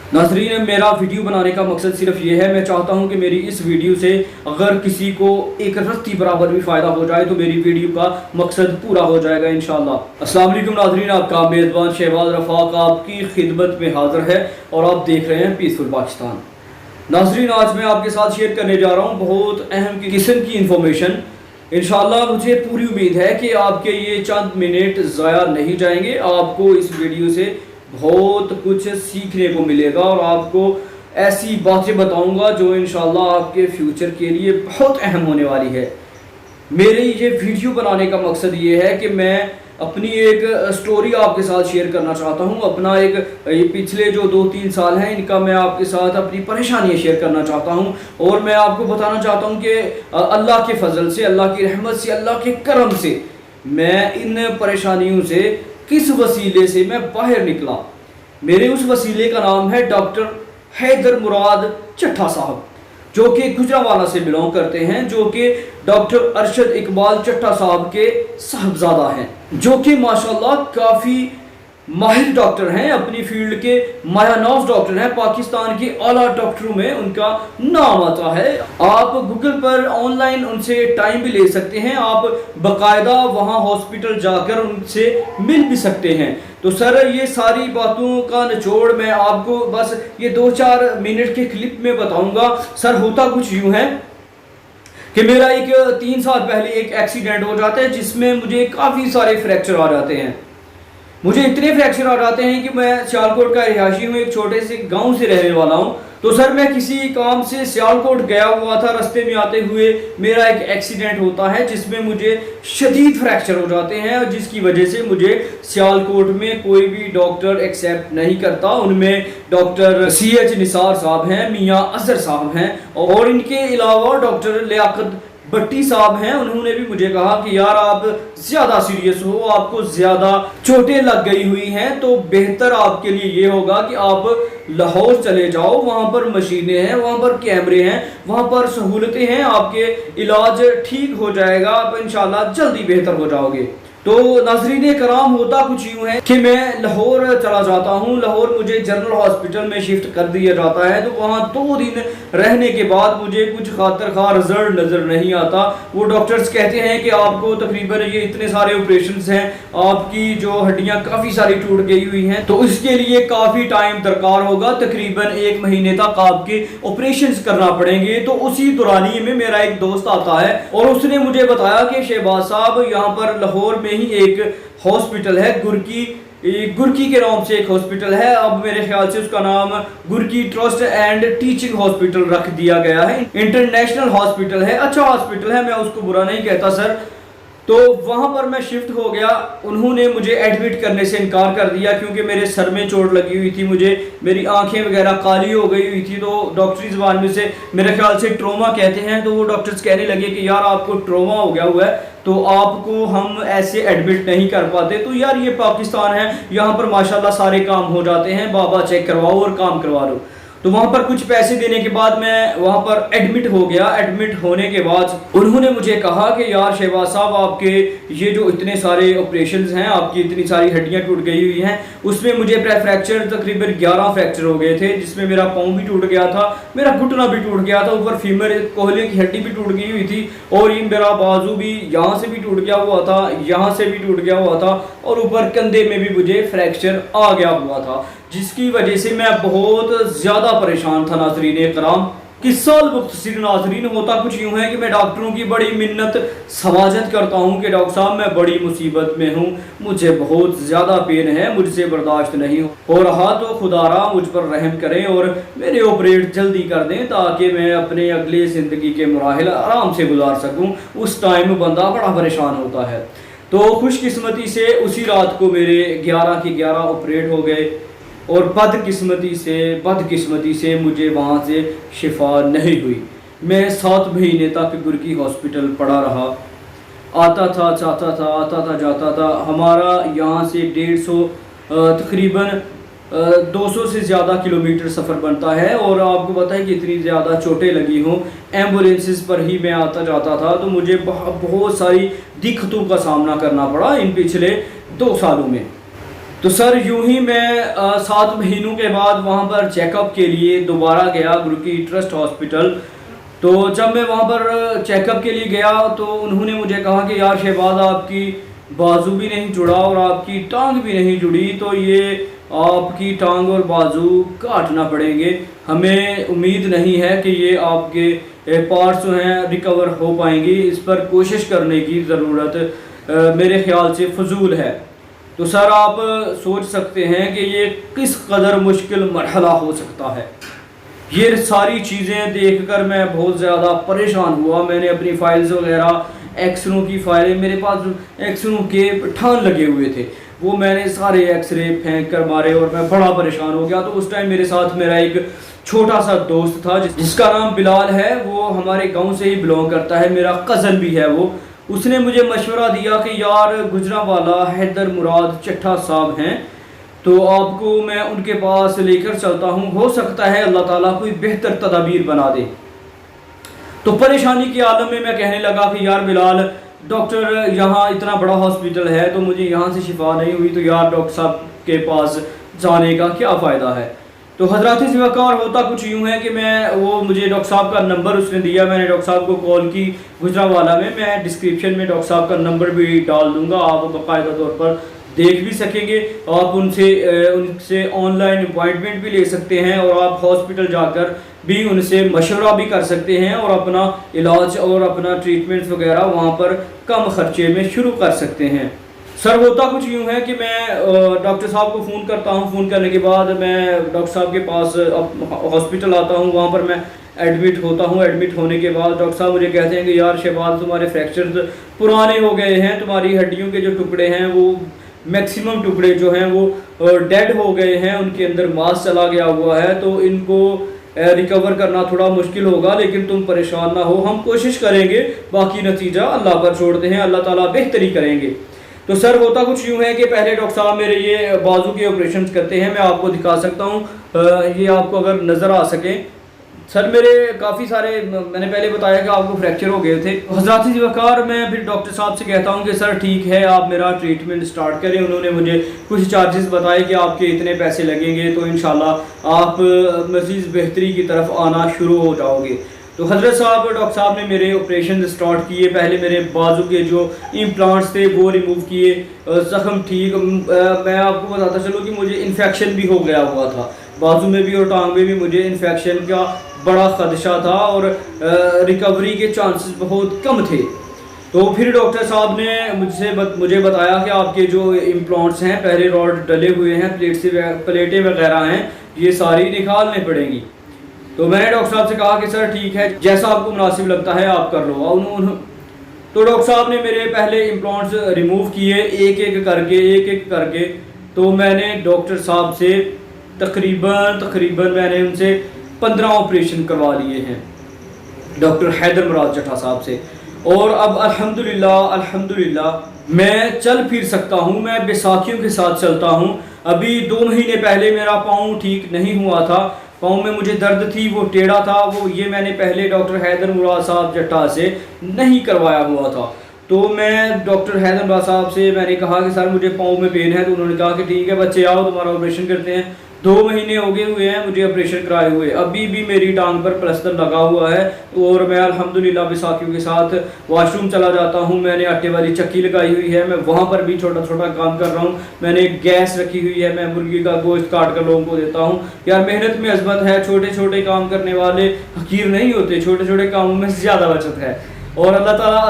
नाज़रीन, मेरा वीडियो बनाने का मकसद सिर्फ ये है, मैं चाहता हूँ कि मेरी इस वीडियो से अगर किसी को एक रत्ती बराबर भी फ़ायदा हो जाए तो मेरी वीडियो का मकसद पूरा हो जाएगा इंशाअल्लाह। अस्सलाम वालेकुम नाज़रीन, आपका मेज़बान शहबाज रफ़ाक आपकी खिदमत में हाज़िर है और आप देख रहे हैं पीसफुल पाकिस्तान। नाज़रीन, आज मैं आपके साथ शेयर करने जा रहा हूँ बहुत अहम किस्म की इंफॉर्मेशन। इंशाअल्लाह मुझे पूरी उम्मीद है कि आपके ये चंद मिनट ज़ाया नहीं जाएंगे। आपको इस वीडियो से बहुत कुछ सीखने को मिलेगा और आपको ऐसी बातें बताऊंगा जो इंशाअल्लाह आपके फ्यूचर के लिए बहुत अहम होने वाली है। मेरे ये वीडियो बनाने का मकसद ये है कि मैं अपनी एक स्टोरी आपके साथ शेयर करना चाहता हूँ। अपना एक ये पिछले जो 2-3 साल हैं इनका मैं आपके साथ अपनी परेशानियाँ शेयर करना चाहता हूँ और मैं आपको बताना चाहता हूँ कि अल्लाह के फजल से, अल्लाह की रहमत से, अल्लाह के करम से मैं इन परेशानियों से किस वसीले से मैं बाहर निकला। मेरे उस वसीले का नाम है डॉक्टर हैदर मुराद चट्ठा साहब, जो कि गुजरांवाला से बिलोंग करते हैं, जो कि डॉक्टर अरशद इकबाल चट्ठा साहब के साहबजादा हैं, जो कि माशाल्लाह काफ़ी माहिर डॉक्टर हैं, अपनी फील्ड के मायानाज डॉक्टर हैं। पाकिस्तान के आला डॉक्टरों में उनका नाम आता है। आप गूगल पर ऑनलाइन उनसे टाइम भी ले सकते हैं, आप बाकायदा वहाँ हॉस्पिटल जाकर उनसे मिल भी सकते हैं। तो सर, ये सारी बातों का निचोड़ मैं आपको बस ये 2-4 मिनट के क्लिप में बताऊंगा। सर, होता कुछ यूँ है कि मेरा एक 3 साल पहले एक एक्सीडेंट हो जाता है जिसमें मुझे काफ़ी सारे फ्रैक्चर आ जाते हैं। मुझे इतने फ्रैक्चर आ जाते हैं कि मैं सियालकोट का रिहायशी हूँ, एक छोटे से गांव से रहने वाला हूँ। तो सर, मैं किसी काम से सियालकोट गया हुआ था, रास्ते में आते हुए मेरा एक एक्सीडेंट होता है जिसमें मुझे शदीद फ्रैक्चर हो जाते हैं और जिसकी वजह से मुझे सियालकोट में कोई भी डॉक्टर एक्सेप्ट नहीं करता। उनमें डॉक्टर CH निसार साहब हैं, मियाँ अजहर साहब हैं और इनके अलावा डॉक्टर लियाकत भट्टी साहब हैं। उन्होंने भी मुझे कहा कि यार आप ज़्यादा सीरियस हो, आपको ज़्यादा चोटें लग गई हुई हैं, तो बेहतर आपके लिए ये होगा कि आप लाहौर चले जाओ, वहाँ पर मशीनें हैं, वहाँ पर कैमरे हैं, वहाँ पर सहूलतें हैं, आपके इलाज ठीक हो जाएगा, आप इंशाल्लाह जल्दी बेहतर हो जाओगे। तो नाज़रीन कराम, होता कुछ यूँ है कि मैं लाहौर चला जाता हूँ। लाहौर मुझे जनरल हॉस्पिटल में शिफ्ट कर दिया जाता है। तो वहाँ 2 दिन रहने के बाद मुझे कुछ खातर खा रिजल्ट नज़र नहीं आता। वो डॉक्टर्स कहते हैं कि आपको तकरीबन ये इतने सारे ऑपरेशंस हैं, आपकी जो हड्डियाँ काफ़ी सारी टूट गई हुई हैं, तो इसके लिए काफ़ी टाइम दरकार होगा, तकरीबन 1 महीने तक आपके ऑपरेशंस करना पड़ेंगे। तो उसी दौरानिए में मेरा एक दोस्त आता है और उसने मुझे बताया कि शहबाज साहब, यहाँ पर लाहौर में ही एक हॉस्पिटल है, गुरकी के नाम से एक हॉस्पिटल है। अब मेरे ख्याल से उसका नाम गुरकी ट्रस्ट एंड टीचिंग हॉस्पिटल रख दिया गया है। इंटरनेशनल हॉस्पिटल है, अच्छा हॉस्पिटल है, मैं उसको बुरा नहीं कहता सर। तो वहाँ पर मैं शिफ्ट हो गया। उन्होंने मुझे एडमिट करने से इनकार कर दिया क्योंकि मेरे सर में चोट लगी हुई थी, मेरी आंखें वगैरह काली हो गई हुई थी। तो डॉक्टरी ज़बान में से मेरे ख्याल से ट्रोमा कहते हैं। तो वो डॉक्टर्स कहने लगे कि यार आपको ट्रोमा हो गया हुआ है, तो आपको हम ऐसे एडमिट नहीं कर पाते। तो यार ये पाकिस्तान है, यहाँ पर माशाल्लाह सारे काम हो जाते हैं, बाबा चेक करवाओ और काम करवा लो। तो वहाँ पर कुछ पैसे देने के बाद मैं वहाँ पर एडमिट हो गया। एडमिट होने के बाद उन्होंने मुझे कहा कि यार शहबाज साहब, आपके ये जो इतने सारे ऑपरेशंस हैं, आपकी इतनी सारी हड्डियाँ टूट गई हुई हैं, उसमें मुझे फ्रैक्चर तकरीबन 11 फ्रैक्चर हो गए थे, जिसमें मेरा पाँव भी टूट गया था, मेरा घुटना भी टूट गया था, ऊपर फीमर कोहले की हड्डी भी टूट गई हुई थी और ये मेरा बाजू भी यहाँ से भी टूट गया हुआ था, यहाँ से भी टूट गया हुआ था और ऊपर कंधे में भी मुझे फ्रैक्चर आ गया हुआ था, जिसकी वजह से मैं बहुत ज़्यादा परेशान था। नाज़रीन कराम, किस्सा मुख्तसर नाज़रीन, होता कुछ यूँ है कि मैं डॉक्टरों की बड़ी मिन्नत समाजत करता हूँ कि डॉक्टर साहब मैं बड़ी मुसीबत में हूँ, मुझे बहुत ज़्यादा पेन है, मुझसे बर्दाश्त नहीं हो रहा, तो खुदारा मुझ पर रहम करें और मेरे ऑपरेट जल्दी कर दें ताकि मैं अपने अगले ज़िंदगी के मराहिल आराम से गुजार सकूँ। उस टाइम बंदा बड़ा परेशान होता है। तो खुशकिस्मती से उसी रात को मेरे 11 के 11 ऑपरेट हो गए और बदकिस्मती से मुझे वहाँ से शिफा नहीं हुई। मैं 7 महीने तक गुरकी हॉस्पिटल पड़ा रहा, आता था जाता था, आता था जाता था। हमारा यहाँ से 150 तकरीबन 200 से ज़्यादा किलोमीटर सफ़र बनता है और आपको पता है कि इतनी ज़्यादा चोटें लगी हों, एम्बुलेंसेस पर ही मैं आता जाता था। तो मुझे बहुत सारी दिक्कतों का सामना करना पड़ा इन पिछले 2 सालों में। तो सर यूं ही मैं 7 महीनों के बाद वहाँ पर चेकअप के लिए दोबारा गया गुरु की ट्रस्ट हॉस्पिटल। तो जब मैं वहाँ पर चेकअप के लिए गया तो उन्होंने मुझे कहा कि यार शहबाज आपकी बाजू भी नहीं जुड़ा और आपकी टांग भी नहीं जुड़ी, तो ये आपकी टांग और बाजू काटना पड़ेंगे। हमें उम्मीद नहीं है कि ये आपके पार्ट्स जो हैं रिकवर हो पाएंगी, इस पर कोशिश करने की ज़रूरत मेरे ख्याल से फजूल है। तो सर आप सोच सकते हैं कि ये किस कदर मुश्किल मरहला हो सकता है। ये सारी चीज़ें देखकर मैं बहुत ज़्यादा परेशान हुआ। मैंने अपनी फाइल्स वगैरह, एक्सरों की फाइलें, मेरे पास एक्सरों के ठान लगे हुए थे, वो मैंने सारे एक्सरे फेंक कर मारे और मैं बड़ा परेशान हो गया। तो उस टाइम मेरे साथ मेरा एक छोटा सा दोस्त था जिसका नाम बिलाल है, वो हमारे गांव से ही बिलोंग करता है, मेरा कज़न भी है वो। उसने मुझे मशवरा दिया कि यार गुजरांवाला हैदर मुराद चट्टा साहब हैं, तो आपको मैं उनके पास लेकर चलता हूँ, हो सकता है अल्लाह ताला कोई बेहतर तदाबीर बना दे। तो परेशानी के आलम में मैं कहने लगा कि यार बिलाल, डॉक्टर यहाँ इतना बड़ा हॉस्पिटल है तो मुझे यहाँ से शिफा नहीं हुई, तो यार डॉक्टर साहब के पास जाने का क्या फ़ायदा है। तो हजरात ज़िवाकार होता कुछ यूँ है कि वो मुझे डॉक्टर साहब का नंबर उसने दिया, मैंने डॉक्टर साहब को कॉल की गुजरांवाला में। मैं डिस्क्रिप्शन में डॉक्टर साहब का नंबर भी डाल दूंगा, आप बाकायदा तौर पर देख भी सकेंगे। आप उनसे ऑनलाइन अपॉइंटमेंट भी ले सकते हैं और आप हॉस्पिटल जाकर भी उनसे मशवरा भी कर सकते हैं और अपना इलाज और अपना ट्रीटमेंट वगैरह वहाँ पर कम खर्चे में शुरू कर सकते हैं। सर होता कुछ यूँ है कि मैं डॉक्टर साहब को फ़ोन करता हूँ, फ़ोन करने के बाद मैं डॉक्टर साहब के पास हॉस्पिटल आता हूँ, वहाँ पर मैं एडमिट होता हूँ। एडमिट होने के बाद डॉक्टर साहब मुझे कहते हैं कि यार शहबाज तुम्हारे फ्रैक्चर्स पुराने हो गए हैं, तुम्हारी हड्डियों के जो टुकड़े हैं वो मैक्सिमम टुकड़े जो हैं वो डेड हो गए हैं, उनके अंदर मांस चला गया हुआ है, तो इनको रिकवर करना थोड़ा मुश्किल होगा, लेकिन तुम परेशान ना हो, हम कोशिश करेंगे, बाकी नतीजा अल्लाह पर छोड़ते हैं, अल्लाह ताला बेहतरी करेंगे। तो सर होता कुछ यूँ है कि पहले डॉक्टर साहब मेरे ये बाजू के ऑपरेशन करते हैं, मैं आपको दिखा सकता हूँ, ये आपको अगर नज़र आ सके। सर मेरे काफ़ी सारे, मैंने पहले बताया कि आपको फ्रैक्चर हो गए थे। हज़रात ज़िवाकार मैं फिर डॉक्टर साहब से कहता हूँ कि सर ठीक है, आप मेरा ट्रीटमेंट स्टार्ट करें। उन्होंने मुझे कुछ चार्जेस बताए कि आपके इतने पैसे लगेंगे, तो इंशाल्लाह आप मज़ीद बेहतरी की तरफ आना शुरू हो जाओगे। तो हज़रत साहब डॉक्टर साहब ने मेरे ऑपरेशन स्टार्ट किए। पहले मेरे बाजू के जो इम्प्लांट्स थे वो रिमूव किए, ज़ख्म ठीक। मैं आपको बताता चलूँ कि मुझे इन्फेक्शन भी हो गया हुआ था बाजू में भी और टांग में भी, मुझे इन्फेक्शन का बड़ा ख़दशा था और रिकवरी के चांसेस बहुत कम थे। तो फिर डॉक्टर साहब ने मुझे बताया कि आपके जो इम्प्लांट्स हैं, पहले रॉड डले हुए हैं, प्लेटें वगैरह हैं, ये सारी निकालने पड़ेंगी। तो मैंने डॉक्टर साहब से कहा कि सर ठीक है, जैसा आपको मुनासिब लगता है आप कर लो। तो डॉक्टर साहब ने मेरे पहले इम्प्लांट्स रिमूव किए एक एक करके। तो मैंने डॉक्टर साहब से तकरीबन मैंने उनसे 15 ऑपरेशन करवा लिए हैं, डॉक्टर हैदर मुराद चट्टा साहब से। और अब अल्हम्दुलिल्लाह मैं चल फिर सकता हूँ, मैं बैसाखियों के साथ चलता हूँ। अभी 2 महीने पहले मेरा पाँव ठीक नहीं हुआ था, पाँव में मुझे दर्द थी, वो टेढ़ा था, वो ये मैंने पहले डॉक्टर हैदर मुराद साहब चट्टा से नहीं करवाया हुआ था। तो मैं डॉक्टर हैदर मुराद साहब से मैंने कहा कि सर मुझे पाँव में पेन है, तो उन्होंने कहा कि ठीक है बच्चे आओ तुम्हारा ऑपरेशन करते हैं। 2 महीने हो गए हुए हैं मुझे ऑपरेशन कराए हुए, अभी भी मेरी टांग पर प्लास्टर लगा हुआ है। और मैं अल्हम्दुलिल्लाह बैसाखियों के साथ वॉशरूम चला जाता हूँ। मैंने आटे वाली चक्की लगाई हुई है, मैं वहाँ पर भी छोटा छोटा काम कर रहा हूँ। मैंने गैस रखी हुई है, मैं मुर्गी का गोश्त काट कर लोगों को देता हूँ। यार मेहनत में अज़मत है, छोटे छोटे काम करने वाले हकीर नहीं होते, छोटे छोटे कामों में ज़्यादा बचत है और अल्लाह ताला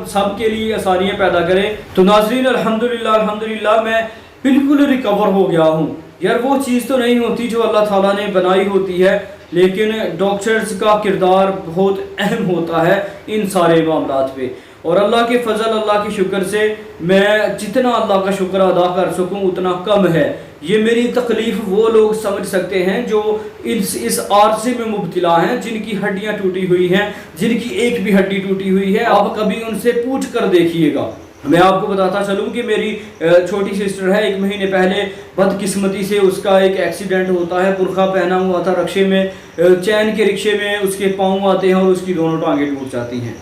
सब के लिए आसानियाँ पैदा करे। तो नाज़रीन अल्हम्दुलिल्लाह मैं बिल्कुल रिकवर हो गया हूँ। यार वो चीज़ तो नहीं होती जो अल्लाह ताला ने बनाई होती है, लेकिन डॉक्टर्स का किरदार बहुत अहम होता है इन सारे मामलात पे। और अल्लाह के फजल, अल्लाह के शुक्र से मैं जितना अल्लाह का शुक्र अदा कर सकूं उतना कम है। ये मेरी तकलीफ़ वो लोग समझ सकते हैं जो इस आर्ज़े में मुब्तला हैं, जिनकी हड्डियाँ टूटी हुई हैं, जिनकी एक भी हड्डी टूटी हुई है। आप कभी उनसे पूछ कर देखिएगा। मैं आपको बताता चलूँ कि मेरी छोटी सिस्टर है, 1 महीने पहले बदकिस्मती से उसका एक एक्सीडेंट होता है। बुरखा पहना हुआ था, रिक्शे में, चैन के रिक्शे में उसके पाँव आते हैं और उसकी दोनों टांगें टूट जाती हैं।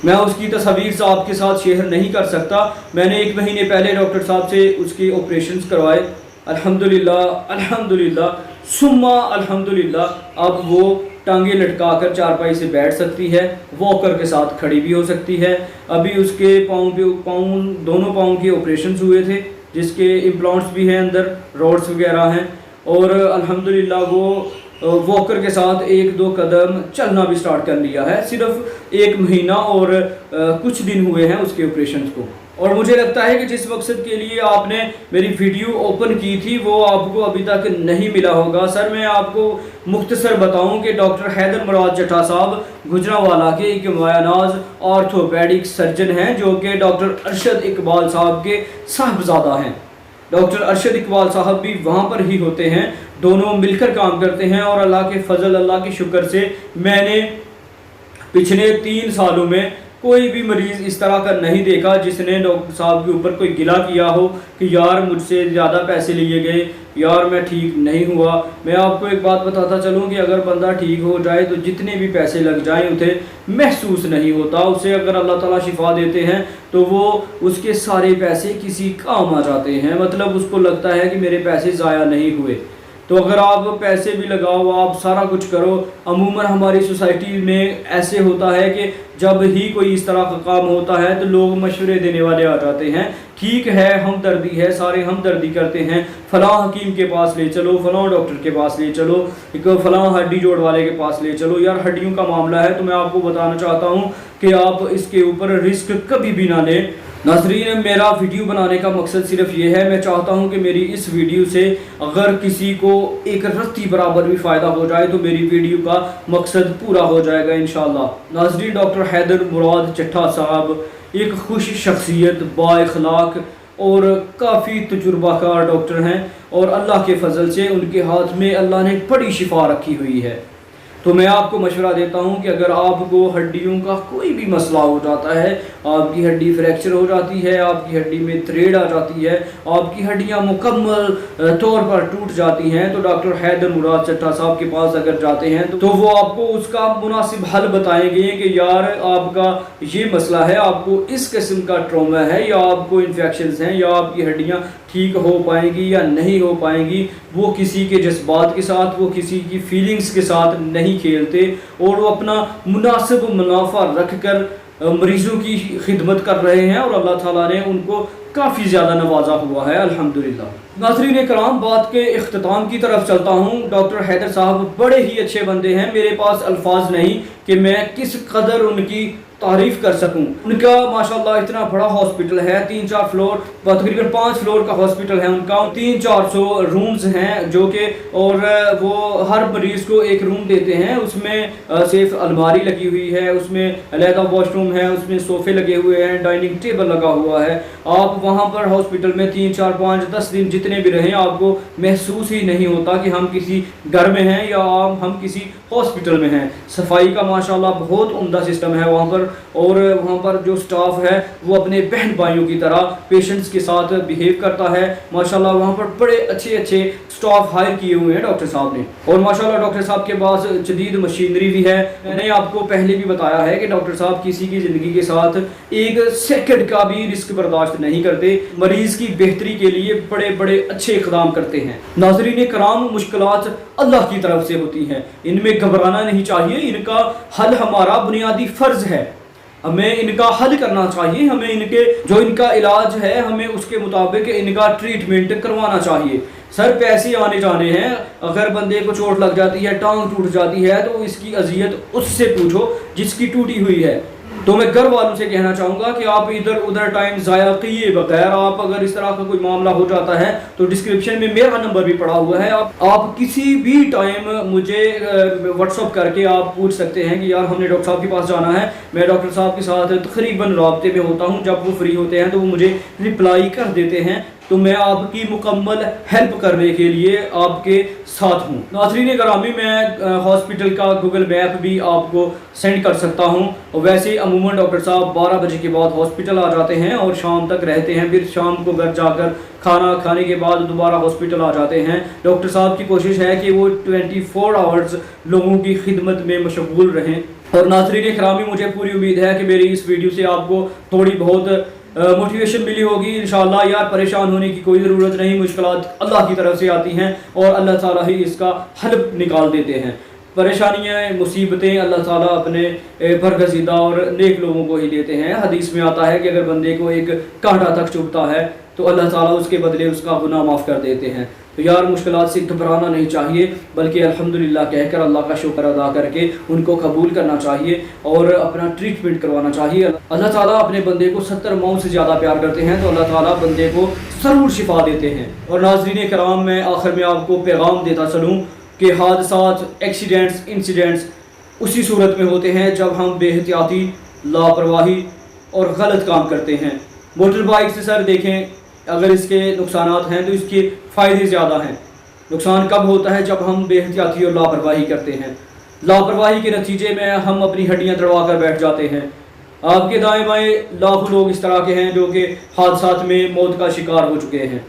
میں اس کی تصاویر آپ کے ساتھ شیئر نہیں کر سکتا. میں نے 1 مہینے پہلے ڈاکٹر صاحب سے اس کے آپریشنز کروائے. الحمدللہ الحمدللہ ثم الحمدللہ اب وہ ٹانگیں لٹکا کر چارپائی سے بیٹھ سکتی ہے, واکر کے ساتھ کھڑی بھی ہو سکتی ہے. ابھی اس کے دونوں پاؤں کے آپریشنز ہوئے تھے جس کے امپلانٹس بھی ہیں, اندر روڈس وغیرہ ہیں, اور الحمدللہ وہ واکر کے ساتھ 1-2 قدم چلنا بھی سٹارٹ کر لیا ہے. صرف 1 مہینہ اور کچھ دن ہوئے ہیں اس کے آپریشنز کو. اور مجھے لگتا ہے کہ جس مقصد کے لیے آپ نے میری ویڈیو اوپن کی تھی وہ آپ کو ابھی تک نہیں ملا ہوگا. سر میں آپ کو مختصر بتاؤں کہ ڈاکٹر حیدر مراد چٹھا صاحب گجرانوالہ کے ایک مایہ ناز آرتھوپیڈک سرجن ہیں جو کہ ڈاکٹر ارشد اقبال صاحب کے صاحبزادہ ہیں. ڈاکٹر ارشد اقبال صاحب بھی وہاں پر ہی ہوتے ہیں, دونوں مل کر کام کرتے ہیں. اور اللہ کے فضل, اللہ کے شکر سے میں نے پچھلے 3 سالوں میں کوئی بھی مریض اس طرح کا نہیں دیکھا جس نے ڈاکٹر صاحب کے اوپر کوئی گلہ کیا ہو کہ یار مجھ سے زیادہ پیسے لیے گئے, یار میں ٹھیک نہیں ہوا. میں آپ کو ایک بات بتاتا چلوں کہ اگر بندہ ٹھیک ہو جائے تو جتنے بھی پیسے لگ جائیں اسے محسوس نہیں ہوتا. اسے اگر اللہ تعالیٰ شفا دیتے ہیں تو وہ اس کے سارے پیسے کسی کام آ جاتے ہیں. مطلب اس کو لگتا ہے کہ میرے پیسے ضائع نہیں ہوئے. تو اگر آپ پیسے بھی لگاؤ, آپ سارا کچھ کرو, عموماً ہماری سوسائٹی میں ایسے ہوتا ہے کہ جب ہی کوئی اس طرح کا کام ہوتا ہے تو لوگ مشورے دینے والے آ جاتے ہیں. ٹھیک ہے, ہمدردی ہے, سارے ہمدردی کرتے ہیں, فلاں حکیم کے پاس لے چلو, فلاں ڈاکٹر کے پاس لے چلو, فلاں ہڈی جوڑ والے کے پاس لے چلو. یار ہڈیوں کا معاملہ ہے تو میں آپ کو بتانا چاہتا ہوں کہ آپ اس کے اوپر رسک کبھی بھی نہ لیں. ناظرین, میرا ویڈیو بنانے کا مقصد صرف یہ ہے, میں چاہتا ہوں کہ میری اس ویڈیو سے اگر کسی کو ایک رتی برابر بھی فائدہ ہو جائے تو میری ویڈیو کا مقصد پورا ہو جائے گا انشاءاللہ. ناظرین, ڈاکٹر حیدر مراد چٹھا صاحب ایک خوش شخصیت, با اخلاق اور کافی تجربہ کار ڈاکٹر ہیں, اور اللہ کے فضل سے ان کے ہاتھ میں اللہ نے بڑی شفا رکھی ہوئی ہے. تو میں آپ کو مشورہ دیتا ہوں کہ اگر آپ کو ہڈیوں کا کوئی بھی مسئلہ ہو جاتا ہے, آپ کی ہڈی فریکچر ہو جاتی ہے, آپ کی ہڈی میں تھریڈ آ جاتی ہے, آپ کی ہڈیاں مکمل طور پر ٹوٹ جاتی ہیں, تو ڈاکٹر حیدر مراد چٹھا صاحب کے پاس اگر جاتے ہیں تو وہ آپ کو اس کا مناسب حل بتائیں گے کہ یار آپ کا یہ مسئلہ ہے, آپ کو اس قسم کا ٹراما ہے, یا آپ کو انفیکشنز ہیں, یا آپ کی ہڈیاں ٹھیک ہو پائیں گی یا نہیں ہو پائیں گی. وہ کسی کے جذبات کے ساتھ, وہ کسی کی فیلنگز کے ساتھ نہیں کھیلتے, اور وہ اپنا مناسب منافع رکھ کر مریضوں کی خدمت کر رہے ہیں, اور اللہ تعالیٰ نے ان کو کافی زیادہ نوازا ہوا ہے الحمدللہ. ناظرین کرام, بات کے اختتام کی طرف چلتا ہوں. ڈاکٹر حیدر صاحب بڑے ہی اچھے بندے ہیں, میرے پاس الفاظ نہیں کہ میں کس قدر ان کی تعریف کر سکوں. ان کا ماشاءاللہ اتنا بڑا ہاسپٹل ہے, 3-4 فلور, تقریباً 5 فلور کا ہاسپٹل ہے ان کا, 300-400 رومز ہیں جو کہ, اور وہ ہر مریض کو ایک روم دیتے ہیں, اس میں صرف الماری لگی ہوئی ہے, اس میں علیحدہ واش روم ہے, اس میں صوفے لگے ہوئے ہیں, ڈائننگ ٹیبل لگا ہوا ہے. آپ وہاں پر ہاسپٹل میں 3-4-5-10 دن جتنے بھی رہیں آپ کو محسوس ہی نہیں ہوتا کہ ہم کسی گھر میں ہیں یا ہم کسی ہاسپٹل میں ہیں. صفائی کا ماشاءاللہ بہت عمدہ سسٹم ہے وہاں پر, اور وہاں پر جو سٹاف ہے وہ اپنے بہن بھائیوں کی طرح پیشنٹس کے ساتھ بیہیو کرتا ہے. ماشاءاللہ وہاں پر بڑے اچھے سٹاف ہائر کیے ہوئے ہیں ڈاکٹر صاحب نے, اور ماشاءاللہ ڈاکٹر صاحب کے پاس جدید مشینری بھی ہے. میں نے آپ کو پہلے بھی بتایا ہے کہ ڈاکٹر صاحب کسی کی زندگی کے ساتھ 1 سیکنڈ کا بھی رسک برداشت نہیں کرتے, مریض کی بہتری کے لیے بڑے بڑے اچھے اقدام کرتے ہیں. ناظرین کرام, مشکلات اللہ کی طرف سے ہوتی ہیں, ان میں گھبرانا نہیں چاہیے, ان کا حل ہمارا بنیادی فرض ہے, ہمیں ان کا حل کرنا چاہیے, ہمیں ان کا علاج ہے ہمیں اس کے مطابق ان کا ٹریٹمنٹ کروانا چاہیے. سر پیسے آنے جانے ہیں, اگر بندے کو چوٹ لگ جاتی ہے, ٹانگ ٹوٹ جاتی ہے, تو اس کی اذیت اس سے پوچھو جس کی ٹوٹی ہوئی ہے. تو میں گھر والوں سے کہنا چاہوں گا کہ آپ ادھر ادھر ٹائم ضائع کیے بغیر, آپ اگر اس طرح کا کوئی معاملہ ہو جاتا ہے تو ڈسکرپشن میں میرا نمبر بھی پڑا ہوا ہے, آپ کسی بھی ٹائم مجھے واٹس اپ کر کے آپ پوچھ سکتے ہیں کہ یار ہم نے ڈاکٹر صاحب کے پاس جانا ہے. میں ڈاکٹر صاحب کے ساتھ تقریباً رابطے میں ہوتا ہوں, جب وہ فری ہوتے ہیں تو وہ مجھے رپلائی کر دیتے ہیں, تو میں آپ کی مکمل ہیلپ کرنے کے لیے آپ کے ساتھ ہوں. ناظرین گرامی, میں ہاسپٹل کا گوگل میپ بھی آپ کو سینڈ کر سکتا ہوں. ویسے عموماً ڈاکٹر صاحب 12 بجے کے بعد ہاسپٹل آ جاتے ہیں اور شام تک رہتے ہیں, پھر شام کو گھر جا کر کھانا کھانے کے بعد دوبارہ ہاسپٹل آ جاتے ہیں. ڈاکٹر صاحب کی کوشش ہے کہ وہ 24 آورز لوگوں کی خدمت میں مشغول رہیں. और नाज़रीन करामी, मुझे पूरी उम्मीद है कि मेरी इस वीडियो से आपको थोड़ी बहुत मोटिवेशन मिली होगी इंशाअल्लाह। यार परेशान होने की कोई ज़रूरत नहीं, मुश्किलात अल्लाह की तरफ से आती हैं और अल्लाह ताला ही इसका हल निकाल देते हैं। परेशानियाँ मुसीबतें अल्लाह ताला अपने बरगज़ीदा और नेक लोगों को ही देते हैं। हदीस में आता है कि अगर बंदे को एक कांटा तक चुभता है तो अल्लाह ताला उसके बदले उसका गुनाह माफ़ कर देते हैं। तो यार मुश्किलात से घबराना नहीं चाहिए, बल्कि अल्हम्दुलिल्लाह कहकर अल्लाह का शुक्र अदा करके उनको कबूल करना चाहिए और अपना ट्रीटमेंट करवाना चाहिए। अल्लाह ताला अपने बंदे को 70 माओं से ज़्यादा प्यार करते हैं, तो अल्लाह ताला बंदे को ज़रूर शिफा देते हैं। और नाज़रीन कराम, मैं आखिर में आपको पैगाम देता चलूँ कि हादसात, एक्सीडेंट्स, इंसिडेंट्स उसी सूरत में होते हैं जब हम बेहतियाती, लापरवाही और गलत काम करते हैं। मोटर बाइक से सर देखें, अगर इसके नुकसानात हैं तो इसके फ़ायदे ज़्यादा हैं। नुकसान कब होता है? जब हम बेहतियाती और लापरवाही करते हैं। लापरवाही के नतीजे में हम अपनी हड्डियां तड़वा कर बैठ जाते हैं। आपके दाएं बाएं लाखों लोग इस तरह के हैं जो कि हादसात में मौत का शिकार हो चुके हैं,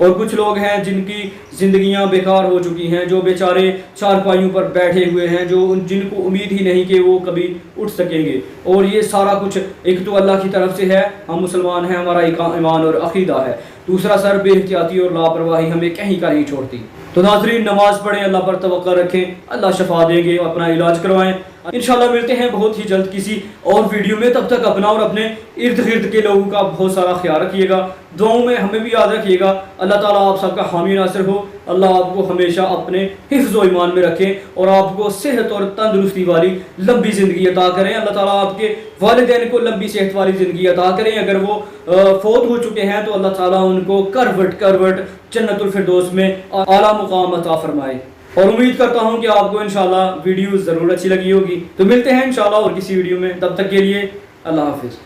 और कुछ लोग हैं जिनकी ज़िंदगियां बेकार हो चुकी हैं, जो बेचारे चारपाइयों पर बैठे हुए हैं, जो जिनको उम्मीद ही नहीं कि वो कभी उठ सकेंगे। और ये सारा कुछ एक तो अल्लाह की तरफ से है, हम मुसलमान हैं, हमारा ईमान और अक़ीदा है। दूसरा सर बेहतियाती और लापरवाही हमें कहीं का नहीं छोड़ती। तो नाज़रीन, नमाज़ पढ़ें, अल्लाह पर तवक्कुल रखें, अल्लाह शफा देंगे, अपना इलाज करवाएं। इंशाल्लाह मिलते हैं बहुत ही जल्द किसी और वीडियो में। तब तक अपना और अपने इर्द गिर्द के लोगों का बहुत सारा ख्याल रखिएगा। दुआओं में हमें भी याद रखिएगा। अल्लाह ताला आप सबका हामी नासिर हो। अल्लाह आपको हमेशा अपने हिफ्ज़ व ईमान में रखें और आपको सेहत और तंदुरुस्ती वाली लंबी ज़िंदगी अता करें। अल्लाह ताला आपके वालिदैन को लंबी सेहत वाली ज़िंदगी अता करें। अगर वो फौत हो चुके हैं तो अल्लाह ताला उनको करवट जन्नतुल फिरदौस में आला मुकाम अता फरमाए। और उम्मीद करता हूँ कि आपको इंशाल्लाह वीडियो ज़रूर अच्छी लगी होगी। तो मिलते हैं इंशाल्लाह और किसी वीडियो में, तब तक के लिए अल्लाह हाफिज़।